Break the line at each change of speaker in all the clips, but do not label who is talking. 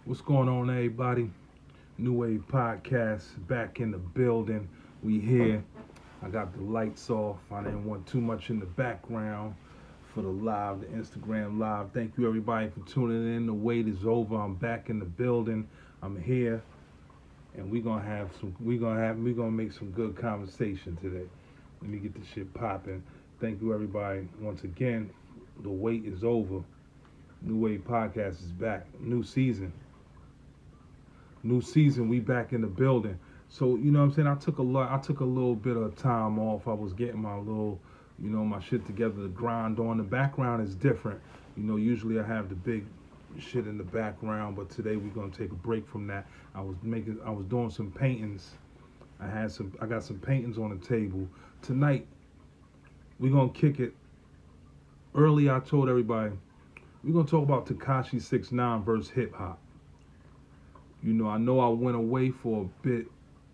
What's going on, everybody? New Wave Podcast back in the building. We here. I got the lights off. I didn't want too much in the background for the live, the Instagram live. Thank you, everybody, for tuning in. The wait is over. I'm back in the building. I'm here, and we're gonna make some good conversation today. Let me get this shit popping. Thank you, everybody, once again. The wait is over. New Wave Podcast is back. New season, we back in the building. So, you know what I'm saying? I took a little bit of time off. I was getting my little, my shit together to grind on. The background is different. Usually I have the big shit in the background, but today we're gonna take a break from that. I was doing some paintings. I got some paintings on the table. Tonight, we're gonna kick it. Early I told everybody, we're gonna talk about Tekashi 6ix9ine versus HipHop. I know I went away for a bit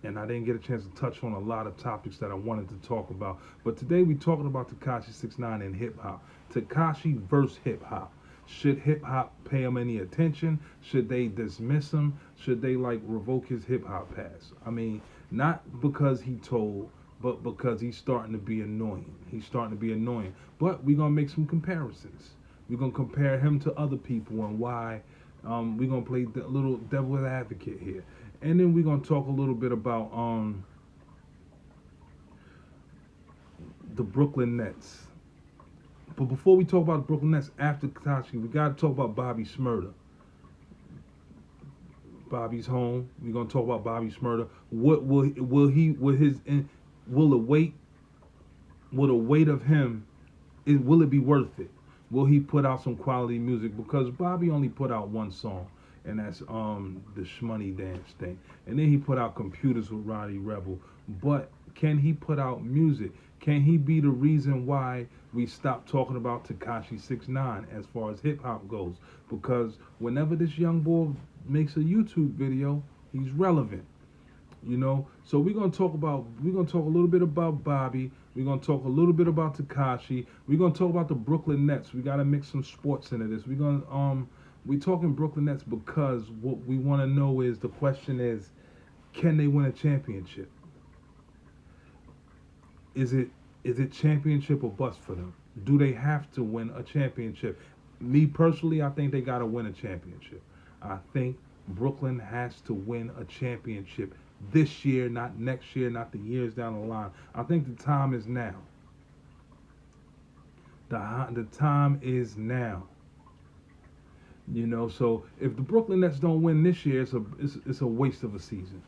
and I didn't get a chance to touch on a lot of topics that I wanted to talk about. But today we're talking about Tekashi 6ix9ine and hip hop. Tekashi versus hip hop. Should hip hop pay him any attention? Should they dismiss him? Should they revoke his hip hop pass? I mean, not because he told, but because he's starting to be annoying. But we're gonna make some comparisons. We're gonna compare him to other people and why. We're going to play the little devil advocate here. And then we're going to talk a little bit about the Brooklyn Nets. But before we talk about the Brooklyn Nets, after Tekashi, we got to talk about Bobby Shmurda. Bobby's home. We're going to talk about Bobby Shmurda. Will the weight of him, will it be worth it? Will he put out some quality music? Because Bobby only put out one song, and that's the Shmoney Dance thing. And then he put out Computers with Roddy Rebel. But can he put out music? Can he be the reason why we stop talking about Tekashi 6ix9ine as far as hip hop goes? Because whenever this young boy makes a YouTube video, he's relevant. So we're gonna talk a little bit about Bobby. We're gonna talk a little bit about Tekashi. We're gonna talk about the Brooklyn Nets. We gotta mix some sports into this. We're talking Brooklyn Nets because what we want to know is, the question is, can they win a championship? Is it championship or bust for them? Do they have to win a championship? Me personally, I think they gotta win a championship. I think Brooklyn has to win a championship this year, not next year, not the years down the line. I think the time is now. The time is now. So if the Brooklyn Nets don't win this year, it's a waste of a season.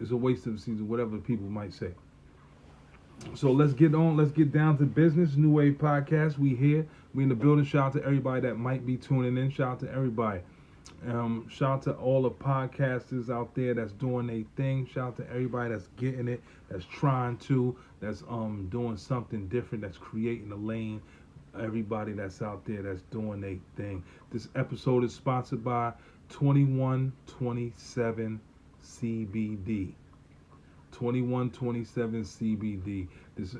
It's a waste of a season, whatever people might say. So let's get down to business. New Wave Podcast, we here. We in the building. Shout out to everybody that might be tuning in. Shout out to everybody. Shout out to all the podcasters out there that's doing their thing. Shout out to everybody that's getting it, that's trying to, that's doing something different, that's creating a lane. Everybody that's out there that's doing their thing. This episode is sponsored by 2127 CBD. 2127 CBD. This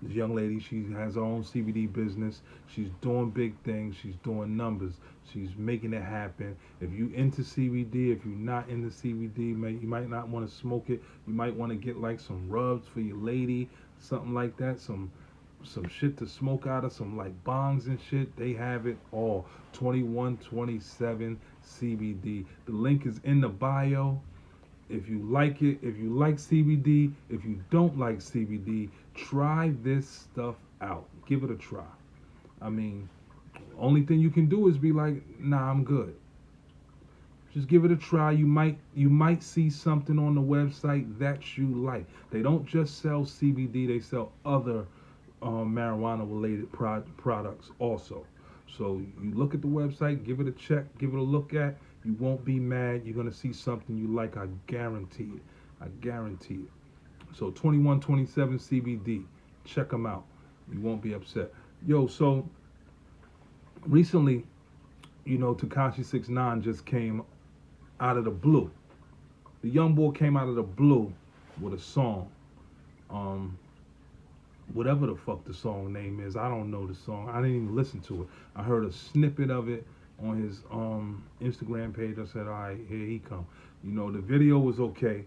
young lady, she has her own CBD business. She's doing big things. She's doing numbers. She's making it happen. If you into CBD, if you're not into CBD, you might not want to smoke it. You might want to get some rubs for your lady, something like that. Some shit to smoke out of, some bongs and shit. They have it all. 2127 CBD. The link is in the bio. If you like it, if you like CBD, if you don't like CBD, try this stuff out. Give it a try. I mean, only thing you can do is be like, nah, I'm good. Just give it a try. You might see something on the website that you like. They don't just sell CBD, they sell other marijuana related products also. So you look at the website, give it a check, give it a look at. You won't be mad. You're going to see something you like. I guarantee it. So 2127 CBD. Check them out. You won't be upset. Yo, so recently, Tekashi 6ix9ine just came out of the blue. The young boy came out of the blue with a song. Whatever the fuck the song name is. I don't know the song. I didn't even listen to it. I heard a snippet of it. on his Instagram page. I said, all right, here he come. You know, the video was okay,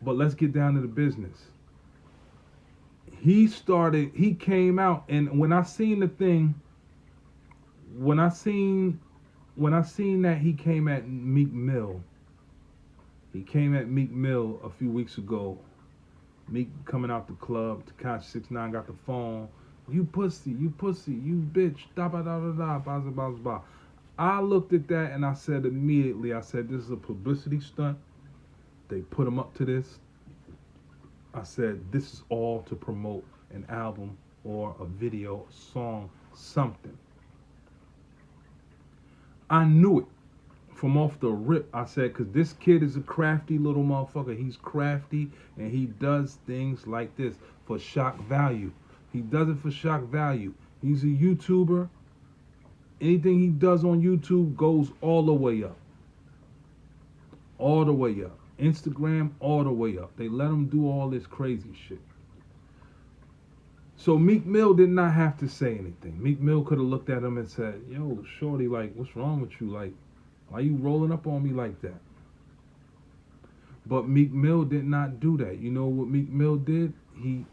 but let's get down to the business. He came out, and when I seen the thing, when I seen that he came at Meek Mill, a few weeks ago. Meek coming out the club, Tekashi 6ix9ine got the phone. You pussy, you bitch, da ba da da da, ba ba ba ba. I looked at that and I said immediately, this is a publicity stunt. They put him up to this. I said, this is all to promote an album or a video, a song, something. I knew it from off the rip. I said, because this kid is a crafty little motherfucker. He's crafty, and he does things like this for shock value. He does it for shock value. He's a YouTuber. Anything he does on YouTube goes all the way up. All the way up. Instagram, all the way up. They let him do all this crazy shit. So Meek Mill did not have to say anything. Meek Mill could have looked at him and said, yo, shorty, like, what's wrong with you? Like, why you rolling up on me like that? But Meek Mill did not do that. You know what Meek Mill did? He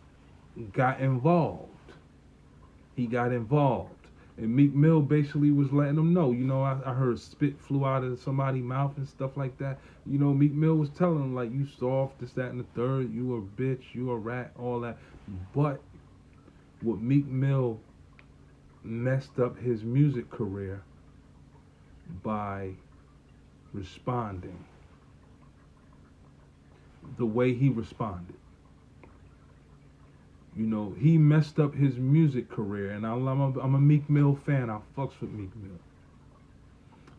got involved. And Meek Mill basically was letting them know, you know, I heard spit flew out of somebody's mouth and stuff like that. You know, Meek Mill was telling them, like, you soft, this, that, and the third, you a bitch, you a rat, all that. But what Meek Mill messed up his music career by responding the way he responded. You know, he messed up his music career, and I'm a Meek Mill fan. I fucks with Meek Mill.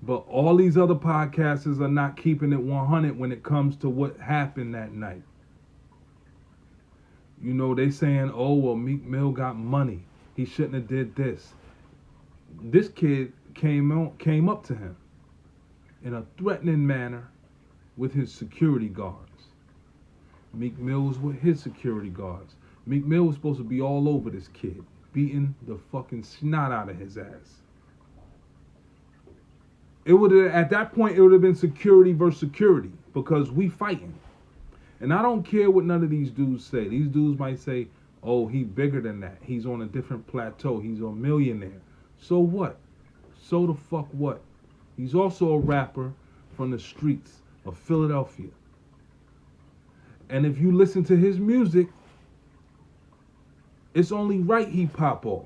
But all these other podcasters are not keeping it 100 when it comes to what happened that night. You know, they saying, oh, well, Meek Mill got money. He shouldn't have did this. This kid came up to him in a threatening manner with his security guards. Meek Mill was with his security guards. Meek Mill was supposed to be all over this kid, beating the fucking snot out of his ass. It would have, at that point, it would have been security versus security, because we fighting. And I don't care what none of these dudes say. These dudes might say, oh, he bigger than that. He's on a different plateau. He's a millionaire. So what? So the fuck what? He's also a rapper from the streets of Philadelphia. And if you listen to his music, it's only right he pop off.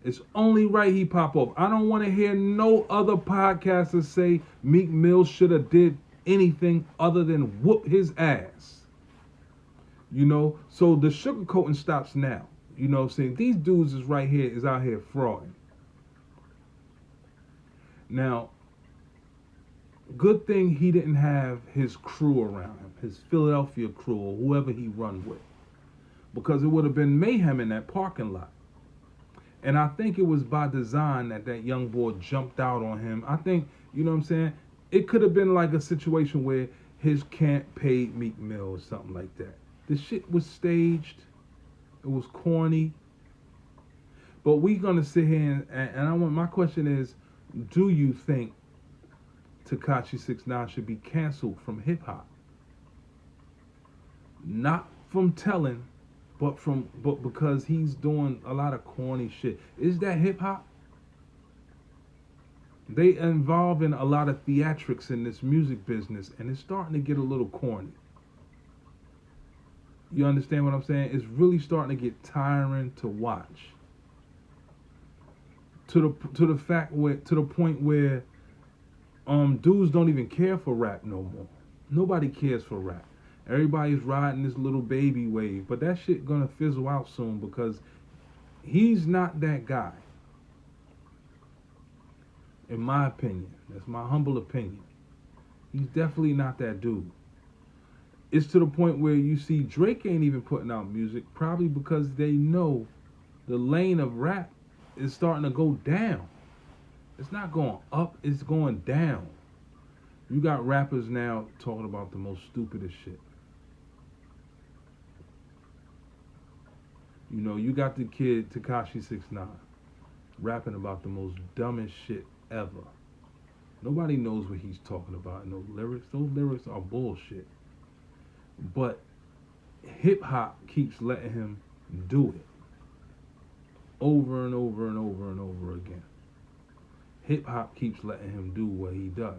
It's only right he pop off. I don't want to hear no other podcasters say Meek Mill should have did anything other than whoop his ass. You know, so the sugarcoating stops now. You know what I'm saying? These dudes is out here frauding. Now, good thing he didn't have his crew around him, his Philadelphia crew or whoever he run with, because it would have been mayhem in that parking lot. And I think it was by design that young boy jumped out on him. I think, you know what I'm saying? It could have been like a situation where his camp paid Meek Mill or something like that. The shit was staged. It was corny. But we're going to sit here and my question is, do you think Tekashi 6ix9ine should be canceled from hip-hop? Not from telling, but because he's doing a lot of corny shit. Is that hip-hop? They involve in a lot of theatrics in this music business, and it's starting to get a little corny. You understand what I'm saying? It's really starting to get tiring to watch. To the point where dudes don't even care for rap no more. Nobody cares for rap. Everybody's riding this little baby wave, but that shit gonna fizzle out soon because he's not that guy. In my opinion, that's my humble opinion. He's definitely not that dude. It's to the point where you see Drake ain't even putting out music, probably because they know the lane of rap is starting to go down. It's not going up, it's going down. You got rappers now talking about the most stupidest shit. You know, you got the kid Tekashi 6ix9ine. rapping about the most dumbest shit ever. Nobody knows what he's talking about in those lyrics. Those lyrics are bullshit. But hip hop keeps letting him do it over and over and over and over again. Hip hop keeps letting him do what he does.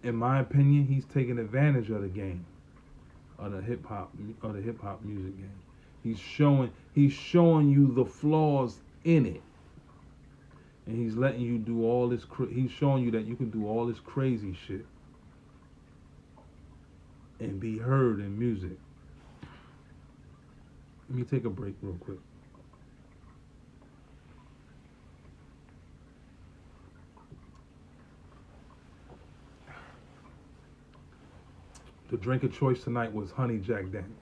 In my opinion, he's taking advantage of the game, of the hip hop music game. He's showing you the flaws in it, and he's letting you do all this. He's showing you that you can do all this crazy shit and be heard in music. Let me take a break real quick. The drink of choice tonight was honey Jack Daniels.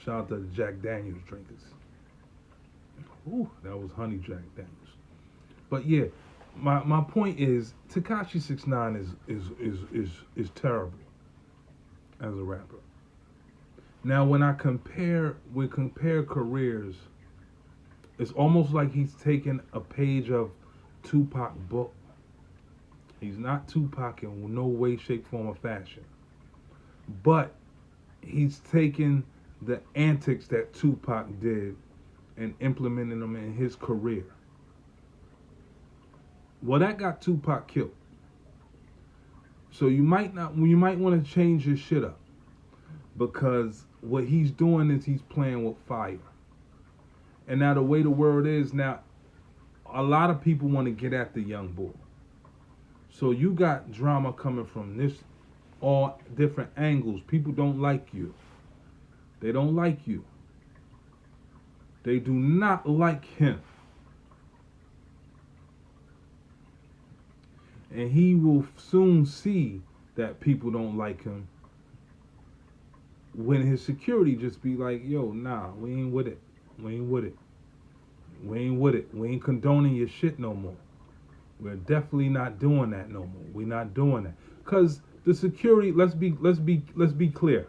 Shout out to the Jack Daniels drinkers. Ooh, that was honey Jack Daniels. But yeah, my point is Tekashi 6ix9ine is terrible as a rapper. Now when we compare careers, it's almost like he's taken a page of Tupac book. He's not Tupac in no way, shape, form, or fashion. But he's taken the antics that Tupac did and implemented them in his career. Well, that got Tupac killed. So you might want to change your shit up, because what he's doing is he's playing with fire. And now the way the world is now, a lot of people want to get at the young boy. So you got drama coming from this, all different angles. People don't like you. They don't like you. They do not like him. And he will soon see that people don't like him when his security just be like, yo, nah, we ain't with it. We ain't with it. We ain't with it. We ain't condoning your shit no more. We're definitely not doing that no more. We're not doing that. Cause the security, let's be clear.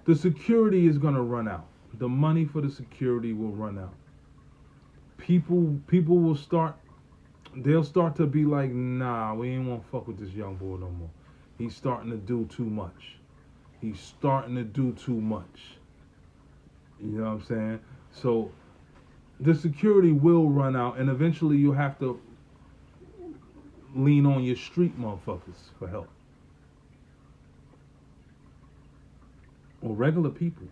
The security is gonna run out. The money for the security will run out. People will start, they'll start to be like, nah, we ain't wanna fuck with this young boy no more. He's starting to do too much. He's starting to do too much. You know what I'm saying? So the security will run out, and eventually you'll have to lean on your street motherfuckers for help. Or regular people.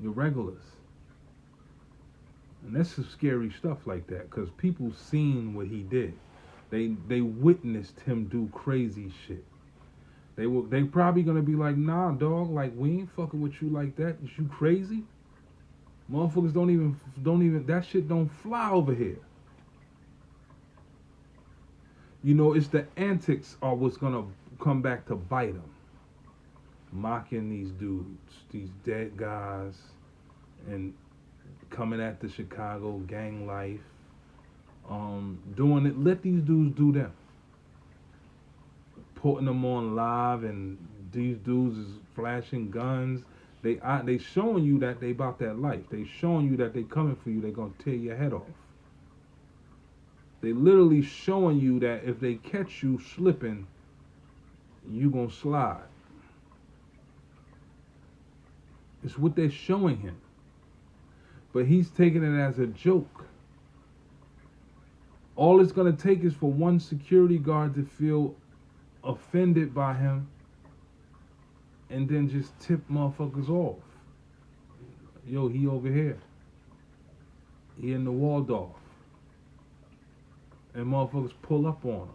Your regulars. And that's some scary stuff like that, because people seen what he did. They witnessed him do crazy shit. They probably gonna be like, nah, dog, like we ain't fucking with you like that. Is you crazy? Motherfuckers don't even that shit don't fly over here. You know, it's the antics are what's gonna come back to bite them. Mocking these dudes, these dead guys, and coming at the Chicago gang life, doing it. Let these dudes do them. Putting them on live, and these dudes is flashing guns. They showing you that they about that life. They showing you that they coming for you. They gonna tear your head off. They literally showing you that if they catch you slipping, you gonna slide. It's what they're showing him. But he's taking it as a joke. All it's gonna take is for one security guard to feel offended by him and then just tip motherfuckers off. Yo, he over here. He in the Waldorf. And motherfuckers pull up on him.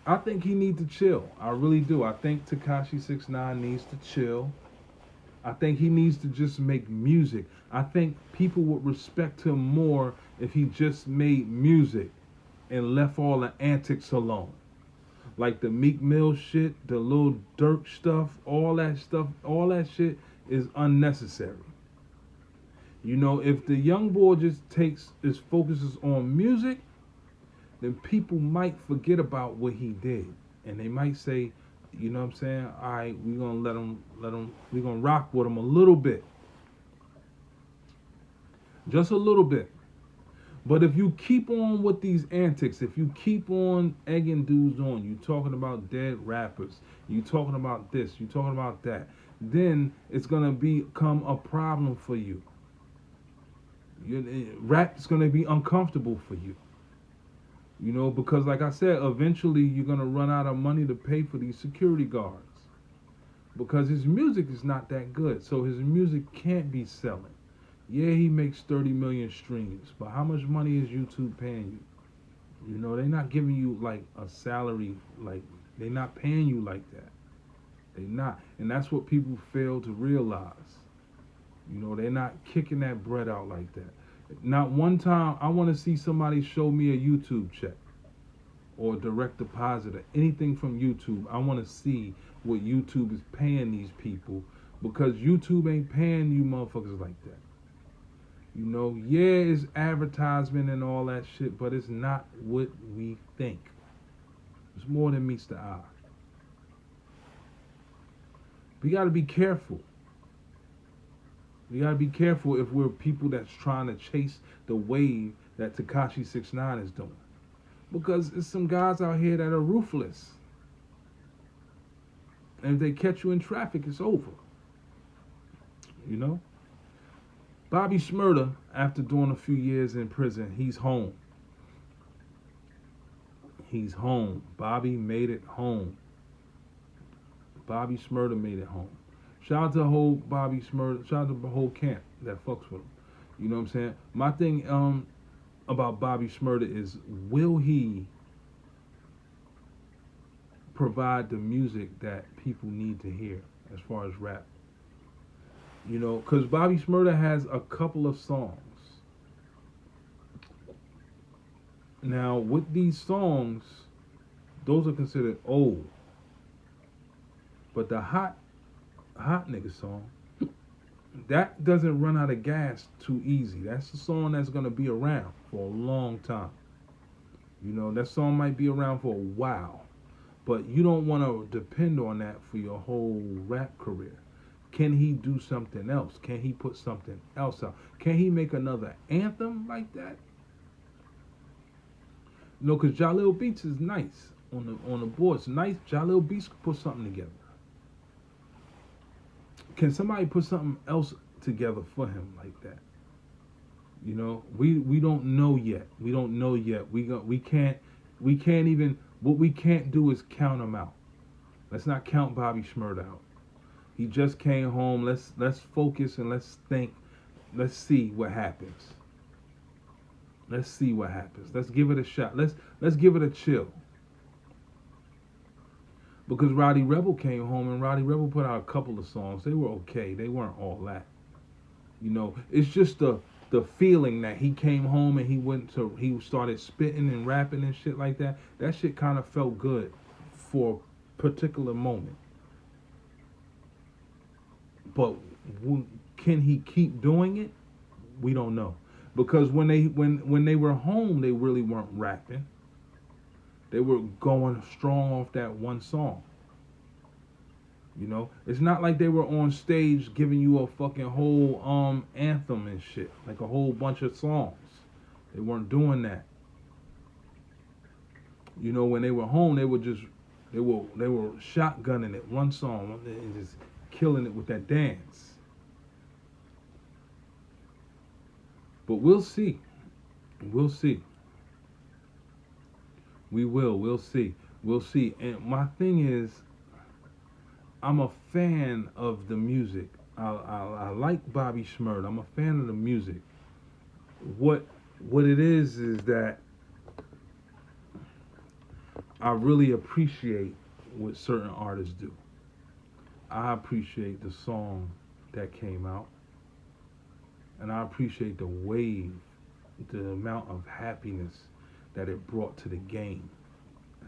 I think he needs to chill. I really do. I think Tekashi 6ix9ine needs to chill. I think he needs to just make music. I think people would respect him more if he just made music and left all the antics alone. Like the Meek Mill shit, the Lil Durk stuff, all that shit is unnecessary. You know, if the young boy just focuses on music, then people might forget about what he did. And they might say, You know what I'm saying? All right, we're gonna we're gonna rock with them a little bit, just a little bit. But if you keep on with these antics, if you keep on egging dudes on, you talking about dead rappers, you talking about this, you talking about that, then it's gonna become a problem for you. Rap's gonna be uncomfortable for you. You know, because like I said, eventually you're gonna run out of money to pay for these security guards. Because his music is not that good, so his music can't be selling. Yeah, he makes 30 million streams, but how much money is YouTube paying you? You know, they're not giving you like a salary, like they're not paying you like that. They're not, and that's what people fail to realize. You know, they're not kicking that bread out like that. Not one time. I want to see somebody show me a YouTube check or direct deposit or anything from YouTube. I want to see what YouTube is paying these people, because YouTube ain't paying you motherfuckers like that. You know, yeah, it's advertisement and all that shit, but it's not what we think. It's more than meets the eye. We got to be careful. We got to be careful if we're people that's trying to chase the wave that Tekashi 6ix9ine is doing. Because there's some guys out here that are ruthless. And if they catch you in traffic, it's over. You know? Bobby Shmurda, after doing a few years in prison, he's home. He's home. Bobby made it home. Bobby Shmurda made it home. Shout out to the whole Bobby Shmurda, shout out to the whole camp that fucks with him. You know what I'm saying? My thing about Bobby Shmurda is, will he provide the music that people need to hear as far as rap? You know, because Bobby Shmurda has a couple of songs. Now, with these songs, those are considered old. But the hot nigga song, that doesn't run out of gas too easy. That's a song that's going to be around for a long time. You know, that song might be around for a while. But you don't want to depend on that for your whole rap career. Can he do something else? Can he put something else out? Can he make another anthem like that? You know, because Jalil Beats is nice on the board. It's nice. Jalil Beats could put something together. Can somebody put something else together for him like that? You know, we don't know yet. We don't know yet. We can't even. What we can't do is count him out. Let's not count Bobby Shmurda out. He just came home. Let's focus and let's think. Let's see what happens. Let's see what happens. Let's give it a shot. Let's give it a chill. Because Roddy Rebel came home and Roddy Rebel put out a couple of songs. They were okay. They weren't all that. You know, it's just the feeling that he came home and he started spitting and rapping and shit like that. That shit kind of felt good for a particular moment. But can he keep doing it? We don't know. Because when they were home, they really weren't rapping. They were going strong off that one song. You know, it's not like they were on stage giving you a fucking whole anthem and shit, like a whole bunch of songs. They weren't doing that. You know, when they were home, they were shotgunning it, one song, and just killing it with that dance. But we'll see. We'll see. We'll see. We'll see. And my thing is, I'm a fan of the music. I like Bobby Shmurda. I'm a fan of the music. What it is that I really appreciate what certain artists do. I appreciate the song that came out. And I appreciate the wave, the amount of happiness that it brought to the game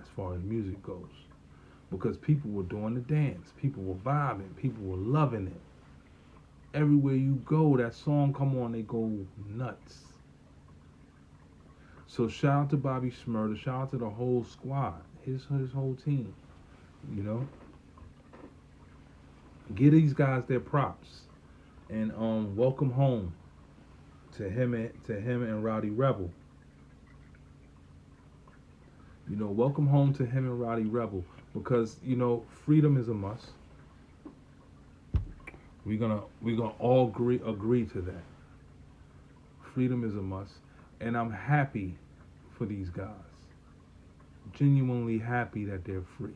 as far as music goes. Because people were doing the dance, people were vibing, people were loving it. Everywhere you go, that song come on, they go nuts. So shout out to Bobby Shmurda, shout out to the whole squad, his whole team, you know. Give these guys their props, and welcome home to him and Rowdy Rebel. You know, welcome home to him and Rowdy Rebel, because you know freedom is a must. We're gonna all agree to that. Freedom is a must, and I'm happy for these guys. Genuinely happy that they're free.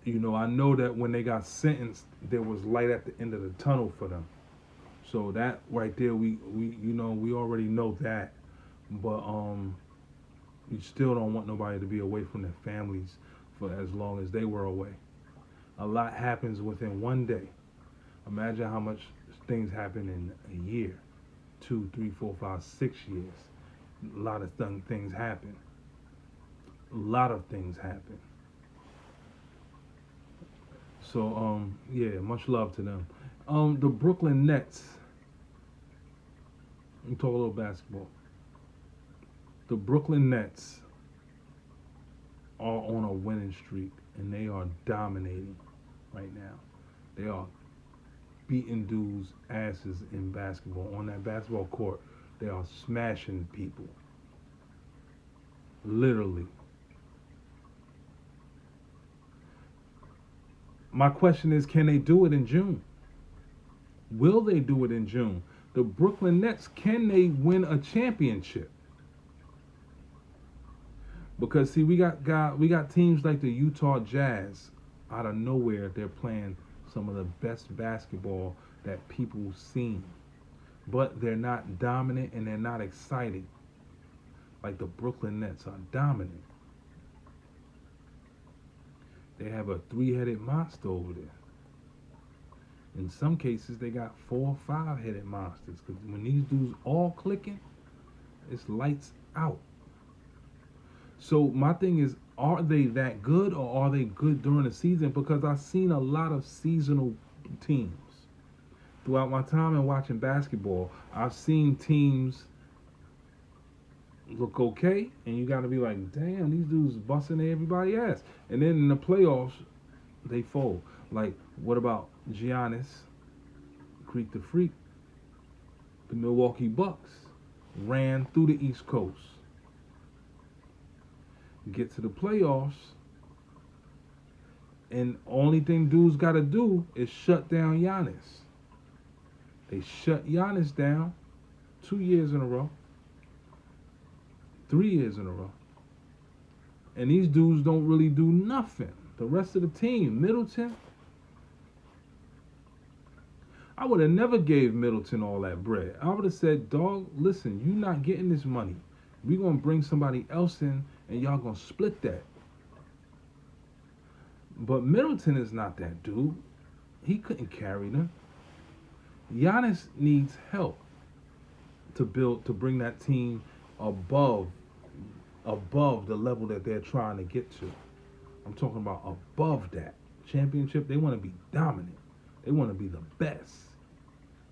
You know, I know that when they got sentenced, there was light at the end of the tunnel for them. So that right there, we already know that, but we still don't want nobody to be away from their families for as long as they were away. A lot happens within one day. Imagine how much things happen in a year, 2, 3, 4, 5, 6 years. A lot of things happen. A lot of things happen. So yeah, much love to them. The Brooklyn Nets. Let me talk a little basketball. The Brooklyn Nets are on a winning streak, and they are dominating right now. They are beating dudes' asses in basketball. On that basketball court, they are smashing people. Literally. My question is, can they do it in June? Will they do it in June? The Brooklyn Nets, can they win a championship? Because see, we got teams like the Utah Jazz. Out of nowhere, they're playing some of the best basketball that people seen, but they're not dominant and they're not exciting like the Brooklyn Nets are dominant. They have a three-headed monster over there. In some cases, they got 4 or 5-headed monsters, because when these dudes all clicking, it's lights out. So my thing is, are they that good, or are they good during the season? Because I've seen a lot of seasonal teams. Throughout my time in watching basketball, I've seen teams look okay, and you got to be like, damn, these dudes busting everybody's ass. And then in the playoffs, they fold. Like, what about Giannis, Greek the Freak? The Milwaukee Bucks ran through the East Coast. Get to the playoffs, and only thing dudes got to do is shut down Giannis. They shut Giannis down 2 years in a row, 3 years in a row. And these dudes don't really do nothing. The rest of the team, Middleton, I would have never gave Middleton all that bread. I would have said, dog, listen, you not getting this money. We're going to bring somebody else in, and y'all going to split that. But Middleton is not that dude. He couldn't carry them. Giannis needs help to bring that team above the level that they're trying to get to. I'm talking about above that. Championship, they want to be dominant. They want to be the best.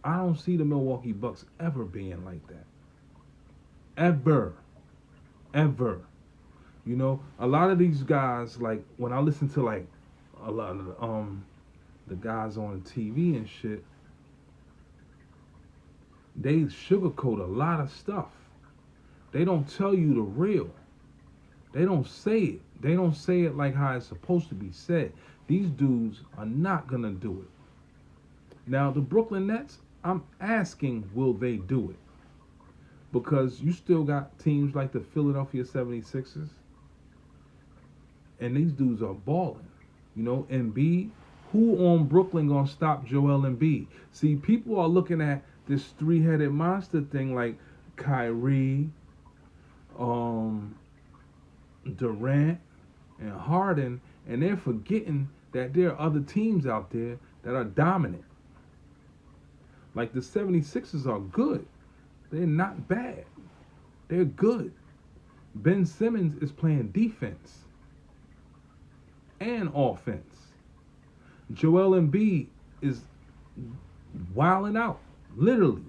I don't see the Milwaukee Bucks ever being like that. Ever. You know, a lot of these guys, like, when I listen to, like, a lot of the guys on TV and shit, they sugarcoat a lot of stuff. They don't tell you the real. They don't say it. They don't say it like how it's supposed to be said. These dudes are not going to do it. Now, the Brooklyn Nets, I'm asking, will they do it? Because you still got teams like the Philadelphia 76ers, and these dudes are balling. You know, Embiid, who on Brooklyn gonna stop Joel Embiid? See, people are looking at this three-headed monster thing like Kyrie, Durant, and Harden, and they're forgetting that there are other teams out there that are dominant. Like the 76ers are good. They're not bad. They're good. Ben Simmons is playing defense and offense. Joel Embiid is wilding out. Literally.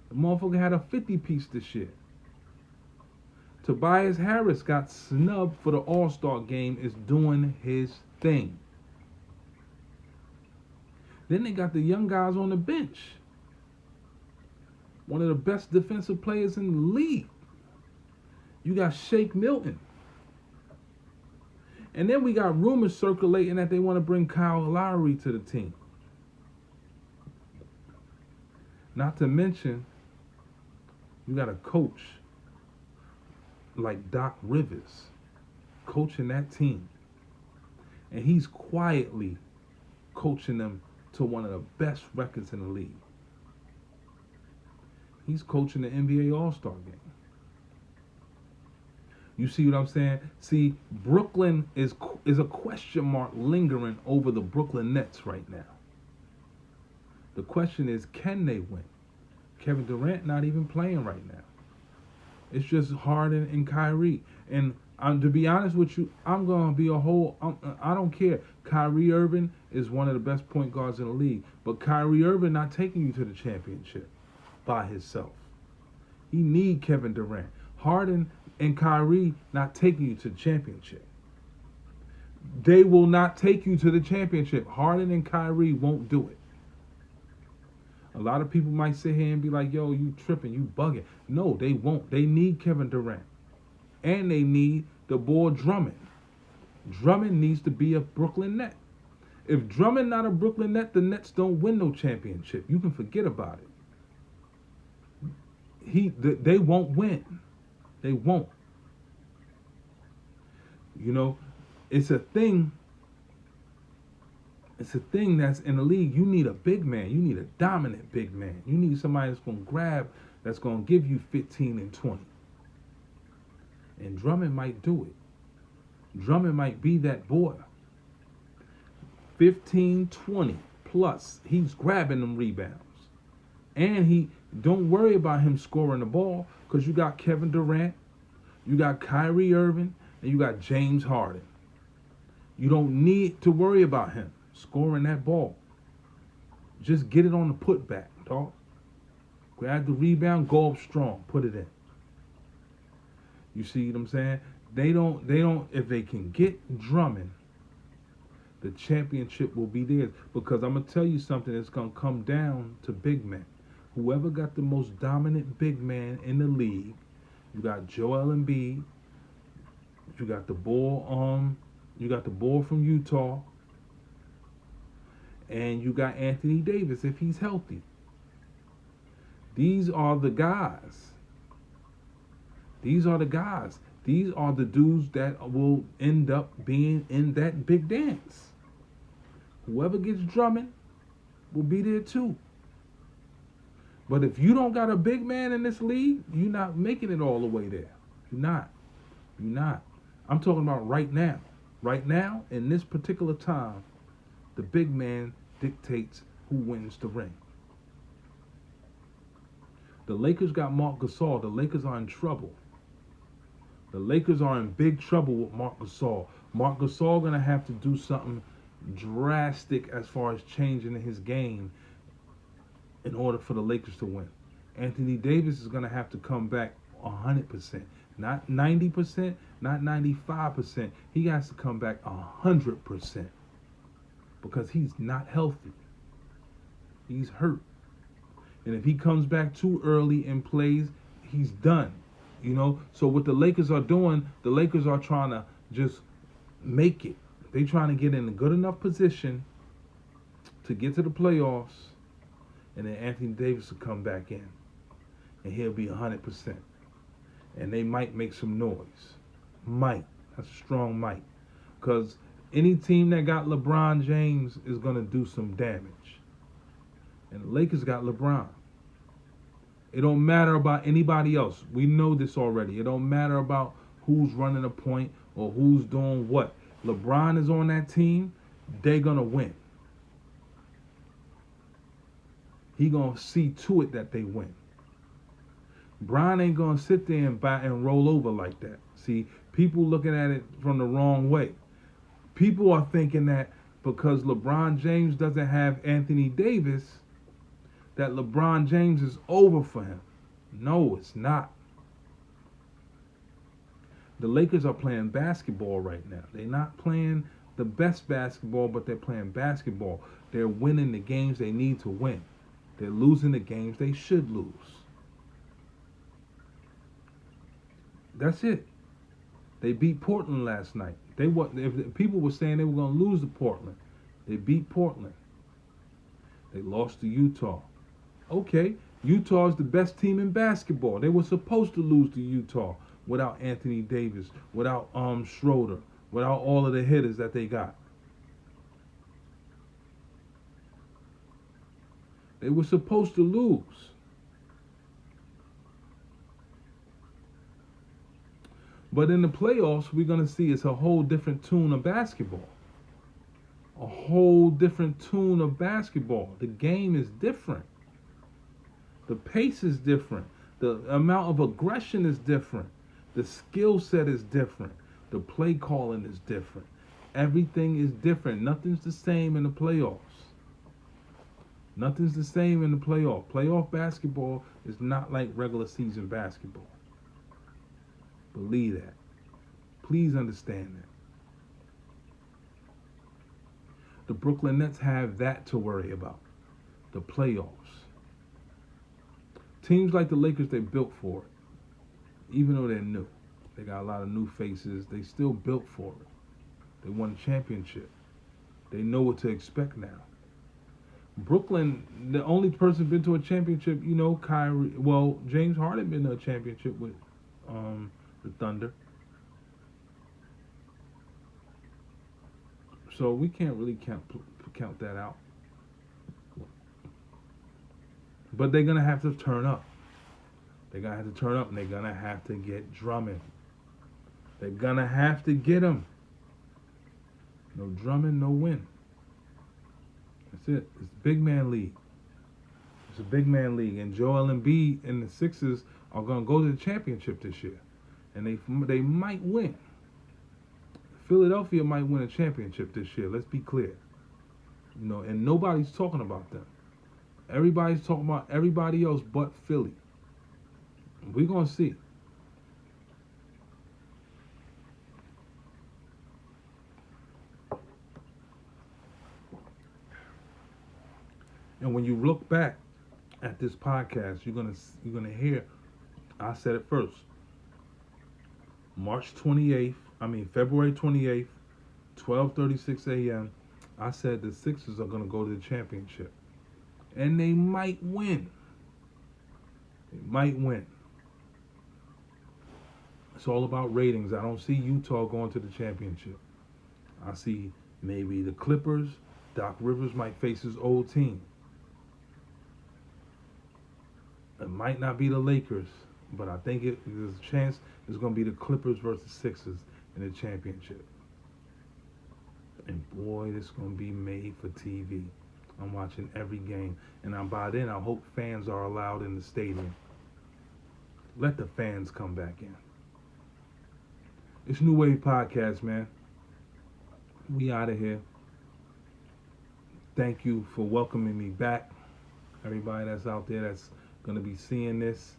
The motherfucker had a 50-piece this year. Tobias Harris got snubbed for the All-Star game, is doing his thing. Then they got the young guys on the bench. One of the best defensive players in the league. You got Shake Milton. And then we got rumors circulating that they want to bring Kyle Lowry to the team. Not to mention, you got a coach like Doc Rivers coaching that team. And he's quietly coaching them to one of the best records in the league. He's coaching the NBA All-Star game. You see what I'm saying? See, Brooklyn is a question mark lingering over the Brooklyn Nets right now. The question is, can they win? Kevin Durant not even playing right now. It's just Harden and Kyrie. And to be honest with you, I'm going to be I don't care. Kyrie Irving is one of the best point guards in the league. But Kyrie Irving not taking you to the championship by himself. He need Kevin Durant. Harden and Kyrie not taking you to the championship. They will not take you to the championship. Harden and Kyrie won't do it. A lot of people might sit here and be like, yo, you tripping, you bugging. No, they won't. They need Kevin Durant. And they need the boy Drummond. Drummond needs to be a Brooklyn Net. If Drummond not a Brooklyn Net, the Nets don't win no championship. You can forget about it. They won't win. They won't. You know, it's a thing that's in the league. You need a big man. You need a dominant big man. You need somebody that's going to grab, that's going to give you 15 and 20. And Drummond might do it. Drummond might be that boy. 15, 20 plus. He's grabbing them rebounds. And don't worry about him scoring the ball, because you got Kevin Durant, you got Kyrie Irving, and you got James Harden. You don't need to worry about him scoring that ball. Just get it on the putback, dog. Grab the rebound, go up strong, put it in. You see what I'm saying? They don't, if they can get Drummond, the championship will be theirs. Because I'm going to tell you something, it's going to come down to big men. Whoever got the most dominant big man in the league, you got Joel Embiid, you got the bull from Utah, and you got Anthony Davis if he's healthy. These are the guys. These are the guys. These are the dudes that will end up being in that big dance. Whoever gets Drummond will be there too. But if you don't got a big man in this league, you're not making it all the way there. You're not. I'm talking about right now. Right now, in this particular time, the big man dictates who wins the ring. The Lakers got Marc Gasol. The Lakers are in trouble. The Lakers are in big trouble with Marc Gasol. Marc Gasol going to have to do something drastic as far as changing his game in order for the Lakers to win. Anthony Davis is going to have to come back 100%. Not 90%, not 95%. He has to come back 100%. Because he's not healthy. He's hurt. And if he comes back too early and plays, he's done. You know? So what the Lakers are doing, the Lakers are trying to just make it. They're trying to get in a good enough position to get to the playoffs. And then Anthony Davis will come back in. And he'll be 100%. And they might make some noise. Might. That's a strong might. Because any team that got LeBron James is going to do some damage. And the Lakers got LeBron. It don't matter about anybody else. We know this already. It don't matter about who's running a point or who's doing what. LeBron is on that team. They're going to win. He going to see to it that they win. Brian ain't going to sit there and roll over like that. See, people looking at it from the wrong way. People are thinking that because LeBron James doesn't have Anthony Davis, that LeBron James is over for him. No, it's not. The Lakers are playing basketball right now. They're not playing the best basketball, but they're playing basketball. They're winning the games they need to win. They're losing the games they should lose. That's it. They beat Portland last night. If people were saying they were going to lose to Portland, they beat Portland. They lost to Utah. Okay, Utah is the best team in basketball. They were supposed to lose to Utah without Anthony Davis, without Schroeder, without all of the hitters that they got. They were supposed to lose. But in the playoffs, we're going to see it's a whole different tune of basketball. A whole different tune of basketball. The game is different. The pace is different. The amount of aggression is different. The skill set is different. The play calling is different. Everything is different. Nothing's the same in the playoffs. Nothing's the same in the playoff. Playoff basketball is not like regular season basketball. Believe that. Please understand that. The Brooklyn Nets have that to worry about. The playoffs. Teams like the Lakers, they built for it. Even though they're new. They got a lot of new faces. They still built for it. They won a championship. They know what to expect now. Brooklyn, the only person been to a championship, Kyrie. Well, James Harden been to a championship with the Thunder. So we can't really count that out. But they're going to have to turn up. They're going to have to turn up, and they're going to have to get Drummond. They're going to have to get him. No Drummond, no win. That's it. It's a big man league. It's a big man league. And Joel Embiid and the Sixers are going to go to the championship this year. And they might win. Philadelphia might win a championship this year. Let's be clear. And nobody's talking about them. Everybody's talking about everybody else but Philly. We're going to see. And when you look back at this podcast, you're gonna hear, I said it first. February 28th, 12:36 a.m. I said the Sixers are gonna go to the championship. And they might win. They might win. It's all about ratings. I don't see Utah going to the championship. I see maybe the Clippers. Doc Rivers might face his old team. It might not be the Lakers, but I think there's a chance it's going to be the Clippers versus Sixers in the championship. And boy, this is going to be made for TV. I'm watching every game. And by then, I hope fans are allowed in the stadium. Let the fans come back in. It's New Wave Podcast, man. We out of here. Thank you for welcoming me back. Everybody that's out there that's going to be seeing this.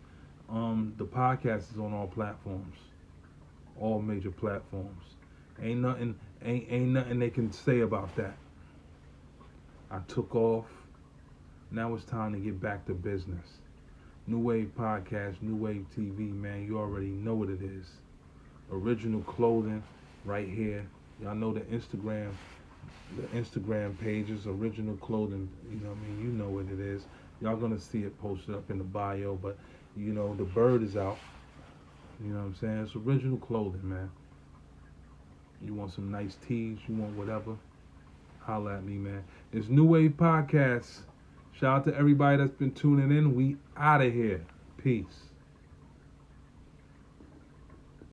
The podcast is on all platforms. All major platforms. Ain't nothing they can say about that. I took off. Now it's time to get back to business. New Wave Podcast, New Wave TV, man. You already know what it is. Original clothing right here. Y'all know the Instagram page is Original Clothing. You know what I mean? You know what it is. Y'all gonna see it posted up in the bio, but the bird is out. You know what I'm saying? It's Original Clothing, man. You want some nice tees, you want whatever, holla at me, man. It's New Wave Podcast. Shout out to everybody that's been tuning in. We out of here. Peace.